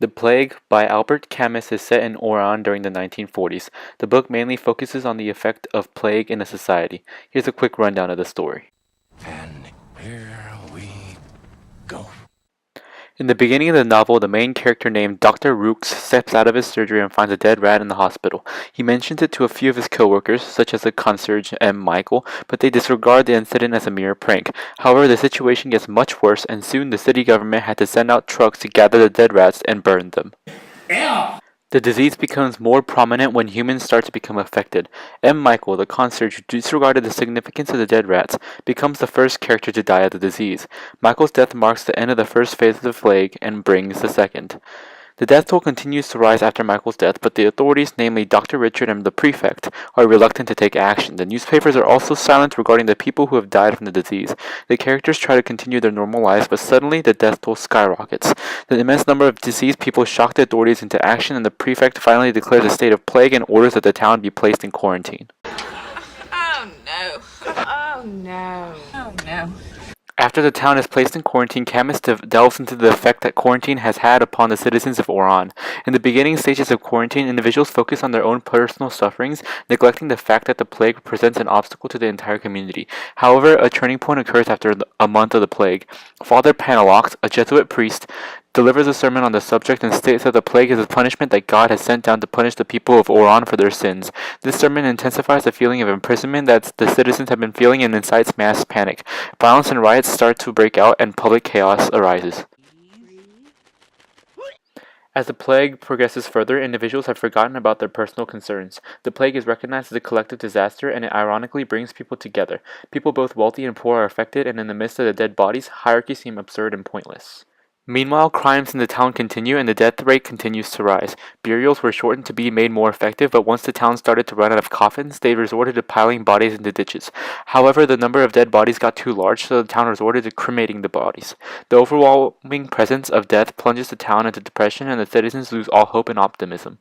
The Plague by Albert Camus is set in Oran during the 1940s. The book mainly focuses on the effect of plague in a society. Here's a quick rundown of the story. And here we go. In the beginning of the novel, the main character named Dr. Rooks steps out of his surgery and finds a dead rat in the hospital. He mentions it to a few of his coworkers, such as the concierge M. Michael, but they disregard the incident as a mere prank. However, the situation gets much worse, and soon the city government had to send out trucks to gather the dead rats and burn them. The disease becomes more prominent when humans start to become affected. M. Michael, the concierge who disregarded the significance of the dead rats, becomes the first character to die of the disease. Michael's death marks the end of the first phase of the plague and brings the second. The death toll continues to rise after Michael's death, but the authorities, namely Dr. Richard and the prefect, are reluctant to take action. The newspapers are also silent regarding the people who have died from the disease. The characters try to continue their normal lives, but suddenly the death toll skyrockets. The immense number of deceased people shock the authorities into action, and the prefect finally declares a state of plague and orders that the town be placed in quarantine. Oh no. Oh no. Oh no. After the town is placed in quarantine, Camus delves into the effect that quarantine has had upon the citizens of Oran. In the beginning stages of quarantine, individuals focus on their own personal sufferings, neglecting the fact that the plague represents an obstacle to the entire community. However, a turning point occurs after a month of the plague. Father Panelox, a Jesuit priest, delivers a sermon on the subject and states that the plague is a punishment that God has sent down to punish the people of Oran for their sins. This sermon intensifies the feeling of imprisonment that the citizens have been feeling and incites mass panic. Violence and riots start to break out and public chaos arises. As the plague progresses further, individuals have forgotten about their personal concerns. The plague is recognized as a collective disaster, and it ironically brings people together. People both wealthy and poor are affected, and in the midst of the dead bodies, hierarchies seem absurd and pointless. Meanwhile, crimes in the town continue and the death rate continues to rise. Burials were shortened to be made more effective, but once the town started to run out of coffins, they resorted to piling bodies into ditches. However, the number of dead bodies got too large, so the town resorted to cremating the bodies. The overwhelming presence of death plunges the town into depression, and the citizens lose all hope and optimism.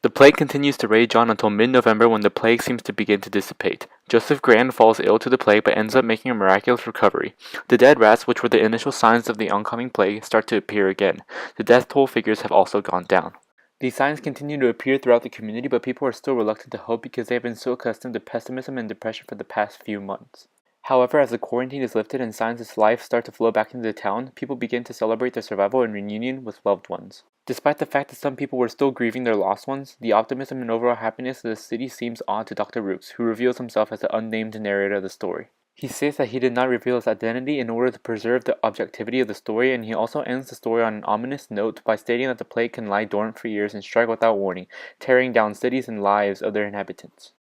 The plague continues to rage on until mid-November, when the plague seems to begin to dissipate. Joseph Grand falls ill to the plague but ends up making a miraculous recovery. The dead rats, which were the initial signs of the oncoming plague, start to appear again. The death toll figures have also gone down. These signs continue to appear throughout the community, but people are still reluctant to hope because they have been so accustomed to pessimism and depression for the past few months. However, as the quarantine is lifted and signs of life start to flow back into the town, people begin to celebrate their survival and reunion with loved ones. Despite the fact that some people were still grieving their lost ones, the optimism and overall happiness of the city seems odd to Dr. Rooks, who reveals himself as the unnamed narrator of the story. He states that he did not reveal his identity in order to preserve the objectivity of the story, and he also ends the story on an ominous note by stating that the plague can lie dormant for years and strike without warning, tearing down cities and lives of their inhabitants.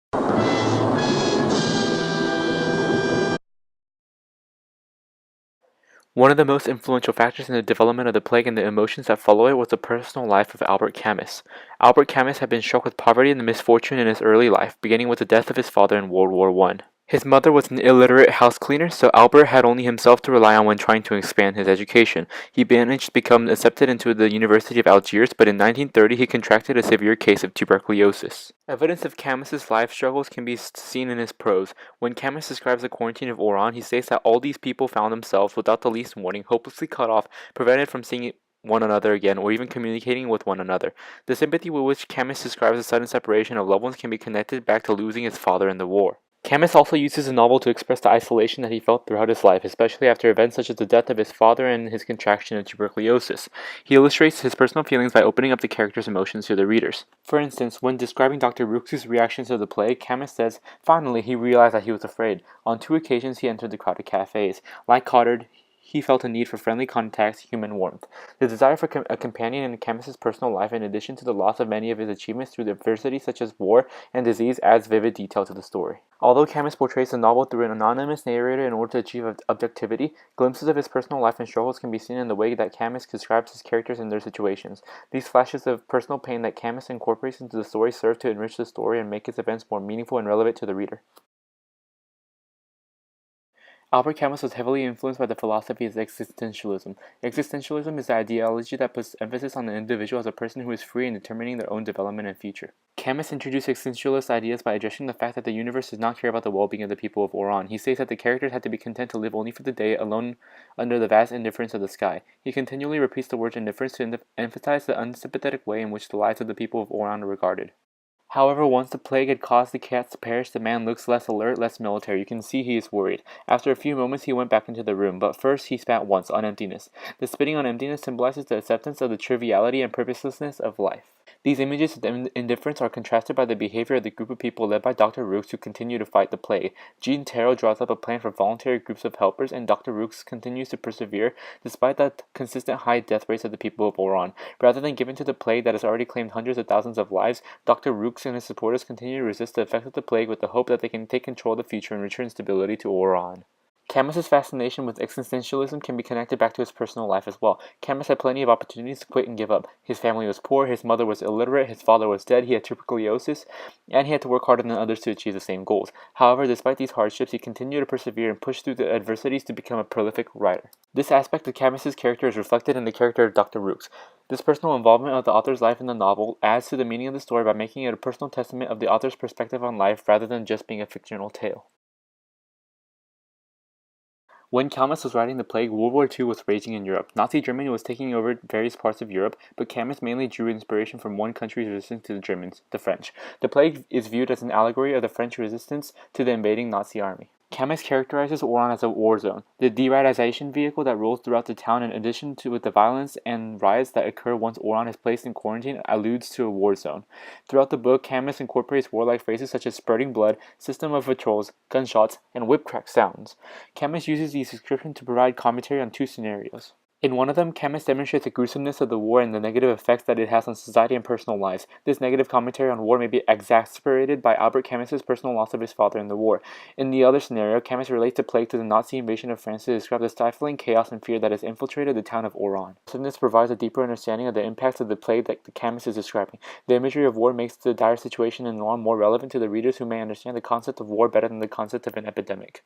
One of the most influential factors in the development of the plague and the emotions that follow it was the personal life of Albert Camus. Albert Camus had been struck with poverty and misfortune in his early life, beginning with the death of his father in World War I. His mother was an illiterate house cleaner, so Albert had only himself to rely on when trying to expand his education. He managed to become accepted into the University of Algiers, but in 1930 he contracted a severe case of tuberculosis. Evidence of Camus's life struggles can be seen in his prose. When Camus describes the quarantine of Oran, he states that all these people found themselves, without the least warning, hopelessly cut off, prevented from seeing one another again, or even communicating with one another. The sympathy with which Camus describes the sudden separation of loved ones can be connected back to losing his father in the war. Camus also uses the novel to express the isolation that he felt throughout his life, especially after events such as the death of his father and his contraction of tuberculosis. He illustrates his personal feelings by opening up the character's emotions to the readers. For instance, when describing Dr. Rooks' reactions to the plague, Camus says, "Finally, he realized that he was afraid. On 2 occasions he entered the crowded cafes. Like Cottard, he felt a need for friendly contacts, human warmth." The desire for a companion in Camus's personal life, in addition to the loss of many of his achievements through adversity such as war and disease, adds vivid detail to the story. Although Camus portrays the novel through an anonymous narrator in order to achieve objectivity, glimpses of his personal life and struggles can be seen in the way that Camus describes his characters and their situations. These flashes of personal pain that Camus incorporates into the story serve to enrich the story and make its events more meaningful and relevant to the reader. Albert Camus was heavily influenced by the philosophy of existentialism. Existentialism is the ideology that puts emphasis on the individual as a person who is free in determining their own development and future. Camus introduced existentialist ideas by addressing the fact that the universe does not care about the well-being of the people of Oran. He states that the characters had to be content to live only for the day, alone under the vast indifference of the sky. He continually repeats the word indifference to emphasize the unsympathetic way in which the lives of the people of Oran are regarded. However, once the plague had caused the cats to perish, the man looks less alert, less military. You can see he is worried. After a few moments, he went back into the room, but first he spat once on emptiness. The spitting on emptiness symbolizes the acceptance of the triviality and purposelessness of life. These images of indifference are contrasted by the behavior of the group of people led by Dr. Rooks who continue to fight the plague. Jean Tarot draws up a plan for voluntary groups of helpers, and Dr. Rooks continues to persevere despite the consistent high death rates of the people of Oran. Rather than give in to the plague that has already claimed hundreds of thousands of lives, Dr. Rooks and his supporters continue to resist the effects of the plague with the hope that they can take control of the future and return stability to Oran. Camus's fascination with existentialism can be connected back to his personal life as well. Camus had plenty of opportunities to quit and give up. His family was poor, his mother was illiterate, his father was dead, he had tuberculosis, and he had to work harder than others to achieve the same goals. However, despite these hardships, he continued to persevere and push through the adversities to become a prolific writer. This aspect of Camus's character is reflected in the character of Dr. Rooks. This personal involvement of the author's life in the novel adds to the meaning of the story by making it a personal testament of the author's perspective on life rather than just being a fictional tale. When Camus was writing The Plague, World War II was raging in Europe. Nazi Germany was taking over various parts of Europe, but Camus mainly drew inspiration from one country's resistance to the Germans, the French. The Plague is viewed as an allegory of the French resistance to the invading Nazi army. Camus characterizes Oran as a war zone, the deradicalization vehicle that rolls throughout the town. In addition to with the violence and riots that occur once Oran is placed in quarantine, alludes to a war zone. Throughout the book, Camus incorporates warlike phrases such as spurting blood, system of patrols, gunshots, and whip-crack sounds. Camus uses these descriptions to provide commentary on two scenarios. In one of them, Camus demonstrates the gruesomeness of the war and the negative effects that it has on society and personal lives. This negative commentary on war may be exacerbated by Albert Camus's personal loss of his father in the war. In the other scenario, Camus relates the plague to the Nazi invasion of France to describe the stifling chaos and fear that has infiltrated the town of Oran. This provides a deeper understanding of the impacts of the plague that Camus is describing. The imagery of war makes the dire situation in Oran more relevant to the readers who may understand the concept of war better than the concept of an epidemic.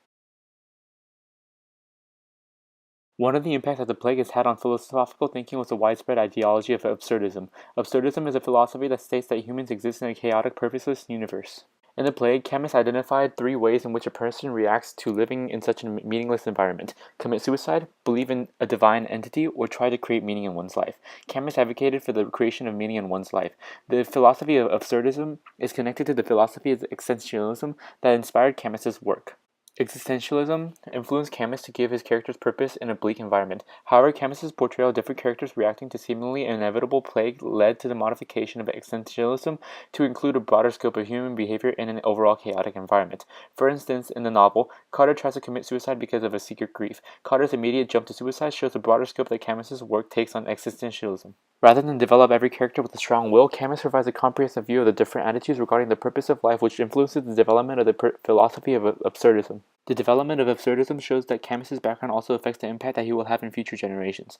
One of the impacts that the plague has had on philosophical thinking was the widespread ideology of absurdism. Absurdism is a philosophy that states that humans exist in a chaotic, purposeless universe. In The Plague, Camus identified 3 ways in which a person reacts to living in such a meaningless environment: commit suicide, believe in a divine entity, or try to create meaning in one's life. Camus advocated for the creation of meaning in one's life. The philosophy of absurdism is connected to the philosophy of existentialism that inspired Camus's work. Existentialism influenced Camus to give his characters purpose in a bleak environment. However, Camus's portrayal of different characters reacting to seemingly inevitable plague led to the modification of existentialism to include a broader scope of human behavior in an overall chaotic environment. For instance, in the novel, Carter tries to commit suicide because of a secret grief. Carter's immediate jump to suicide shows the broader scope that Camus's work takes on existentialism. Rather than develop every character with a strong will, Camus provides a comprehensive view of the different attitudes regarding the purpose of life, which influences the development of the philosophy of absurdism. The development of absurdism shows that Camus's background also affects the impact that he will have in future generations.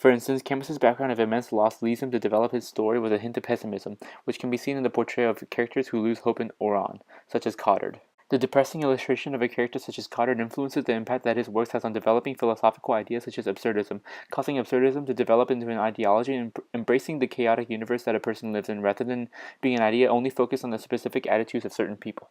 For instance, Camus's background of immense loss leads him to develop his story with a hint of pessimism, which can be seen in the portrayal of characters who lose hope in Oran, such as Cottard. The depressing illustration of a character such as Cottard influences the impact that his work has on developing philosophical ideas such as absurdism, causing absurdism to develop into an ideology and embracing the chaotic universe that a person lives in rather than being an idea only focused on the specific attitudes of certain people.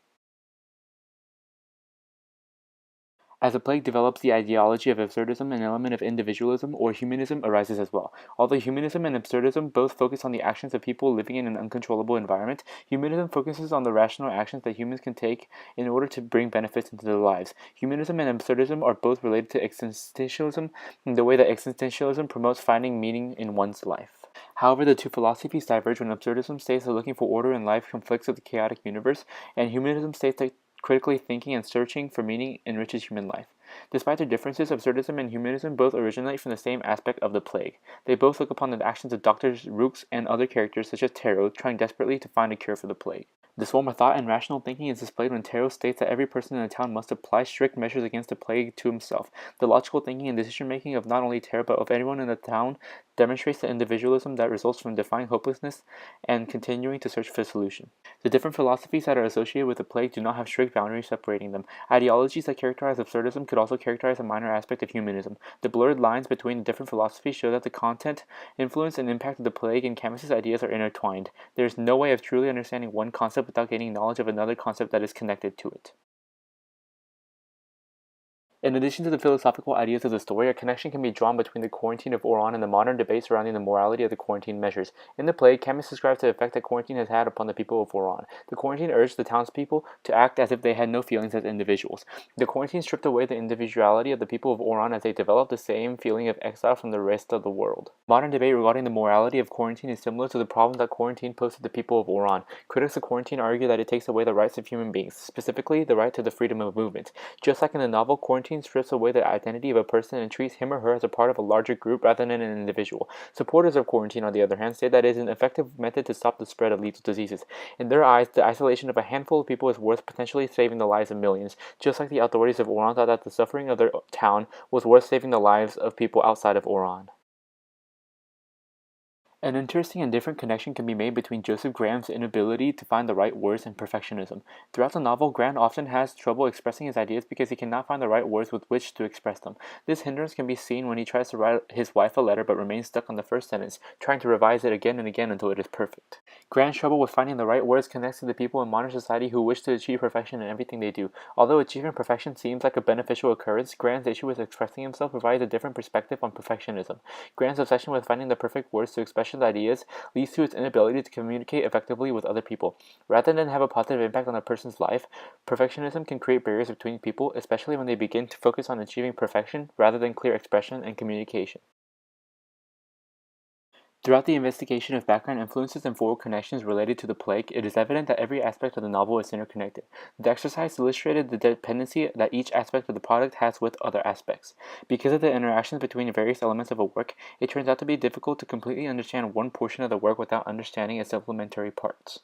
As the plague develops, the ideology of absurdism, an element of individualism or humanism arises as well. Although humanism and absurdism both focus on the actions of people living in an uncontrollable environment, humanism focuses on the rational actions that humans can take in order to bring benefits into their lives. Humanism and absurdism are both related to existentialism in the way that existentialism promotes finding meaning in one's life. However, the two philosophies diverge when absurdism states that looking for order in life conflicts with the chaotic universe, and humanism states that critically thinking and searching for meaning enriches human life. Despite their differences, absurdism and humanism both originate from the same aspect of the plague. They both look upon the actions of Dr. Rooks and other characters such as Tarot trying desperately to find a cure for the plague. This form of thought and rational thinking is displayed when Tarot states that every person in the town must apply strict measures against the plague to himself. The logical thinking and decision-making of not only Tarot but of everyone in the town demonstrates the individualism that results from defying hopelessness and continuing to search for a solution. The different philosophies that are associated with the plague do not have strict boundaries separating them. Ideologies that characterize absurdism could also characterize a minor aspect of humanism. The blurred lines between the different philosophies show that the content, influence, and impact of the plague and Camus's ideas are intertwined. There is no way of truly understanding one concept without gaining knowledge of another concept that is connected to it. In addition to the philosophical ideas of the story, a connection can be drawn between the quarantine of Oran and the modern debate surrounding the morality of the quarantine measures. In the play, Camus describes the effect that quarantine has had upon the people of Oran. The quarantine urged the townspeople to act as if they had no feelings as individuals. The quarantine stripped away the individuality of the people of Oran as they developed the same feeling of exile from the rest of the world. Modern debate regarding the morality of quarantine is similar to the problem that quarantine posed to the people of Oran. Critics of quarantine argue that it takes away the rights of human beings, specifically the right to the freedom of movement. Just like in the novel, quarantine strips away the identity of a person and treats him or her as a part of a larger group rather than an individual. Supporters of quarantine, on the other hand, say that it is an effective method to stop the spread of lethal diseases. In their eyes, the isolation of a handful of people is worth potentially saving the lives of millions, just like the authorities of Oran thought that the suffering of their town was worth saving the lives of people outside of Oran. An interesting and different connection can be made between Joseph Graham's inability to find the right words and perfectionism. Throughout the novel, Graham often has trouble expressing his ideas because he cannot find the right words with which to express them. This hindrance can be seen when he tries to write his wife a letter but remains stuck on the first sentence, trying to revise it again and again until it is perfect. Graham's trouble with finding the right words connects to the people in modern society who wish to achieve perfection in everything they do. Although achieving perfection seems like a beneficial occurrence, Graham's issue with expressing himself provides a different perspective on perfectionism. Graham's obsession with finding the perfect words to express ideas leads to its inability to communicate effectively with other people. Rather than have a positive impact on a person's life, perfectionism can create barriers between people, especially when they begin to focus on achieving perfection rather than clear expression and communication. Throughout the investigation of background influences and forward connections related to the plague, it is evident that every aspect of the novel is interconnected. The exercise illustrated the dependency that each aspect of the product has with other aspects. Because of the interactions between various elements of a work, it turns out to be difficult to completely understand one portion of the work without understanding its supplementary parts.